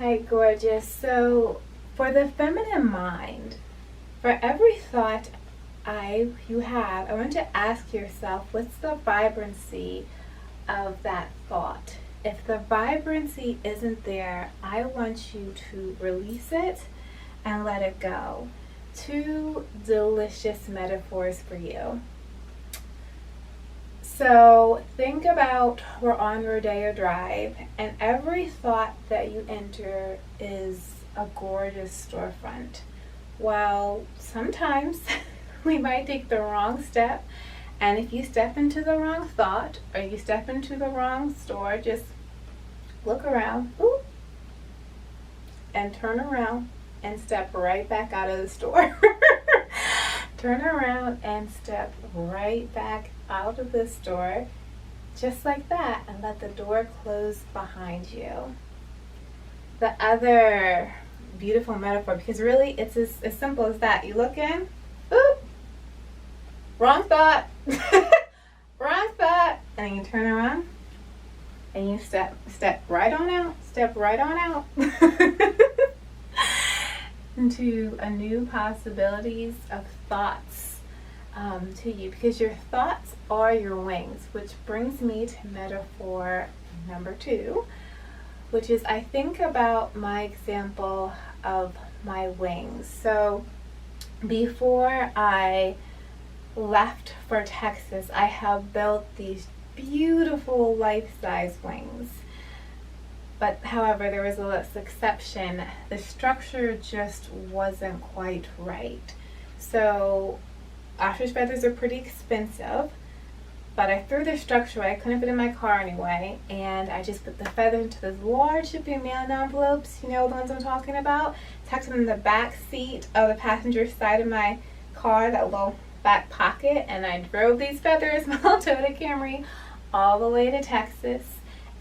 Hi, gorgeous. So, for the feminine mind, for every thought you have, I want to ask yourself, what's the vibrancy of that thought? If the vibrancy isn't there, I want you to release it and let it go. Two delicious metaphors for you. So think about we're on Rodeo Drive, and every thought that you enter is a gorgeous storefront. Well, sometimes we might take the wrong step, and if you step into the wrong thought or you step into the wrong store, just look around, and turn around and step right back out of the store. Turn around and step right back out of the store, just like that, and let the door close behind you. The other beautiful metaphor, because really it's as simple as that. You look in, wrong thought, wrong thought, and then you turn around and you step right on out, into a new possibilities of thoughts to you, because your thoughts are your wings, which brings me to metaphor number 2, which is I think about my example of my wings. So before I left for Texas, I have built these beautiful life-size wings. But however, there was a exception. The structure just wasn't quite right. So ostrich feathers are pretty expensive, but I threw the structure away. I couldn't fit in my car anyway, and I just put the feathers into those large shipping mail envelopes, you know the ones I'm talking about, tucked them in the back seat of the passenger side of my car, that little back pocket, and I drove these feathers, my little Toyota Camry, all the way to Texas.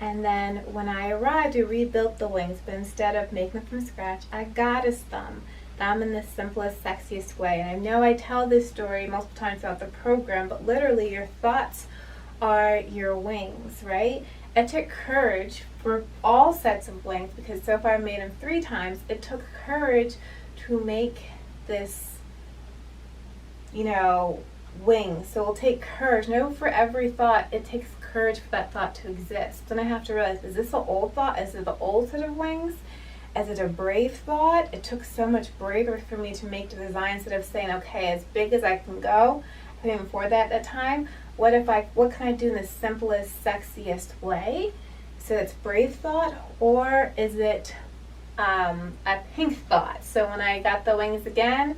And then when I arrived, we rebuilt the wings, but instead of making them from scratch, I goddessed them in the simplest, sexiest way. And I know I tell this story multiple times throughout the program, but literally your thoughts are your wings, right? It took courage for all sets of wings, because so far I've made them 3 times. It took courage to make this, wings. So it'll take courage. No, for every thought, it takes courage for that thought to exist. Then I have to realize, is this an old thought? Is it the old set of wings? Is it a brave thought? It took so much bravery for me to make the design, instead of saying, okay, as big as I can go. I couldn't even afford that at the time. What can I do in the simplest, sexiest way? So it's brave thought, or is it a pink thought? So when I got the wings again,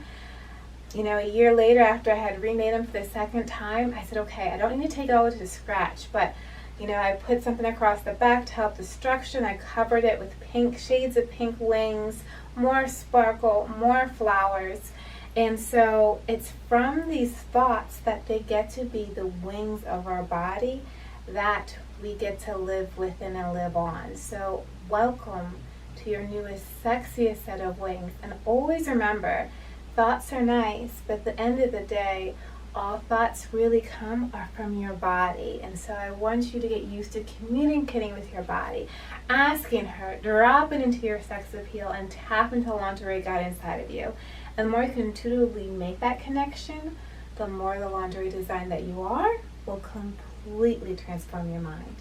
a year later, after I had remade them for the second time, I said, okay, I don't need to take it all to scratch, but I put something across the back to help the structure, and I covered it with shades of pink wings, more sparkle, more flowers. And so it's from these thoughts that they get to be the wings of our body that we get to live within and live on. So welcome to your newest, sexiest set of wings. And always remember, thoughts are nice, but at the end of the day, all thoughts really are from your body. And so I want you to get used to communicating with your body, asking her, dropping into your sex appeal, and tap into the lingerie God inside of you. And the more you can intuitively make that connection, the more the lingerie design that you are will completely transform your mind.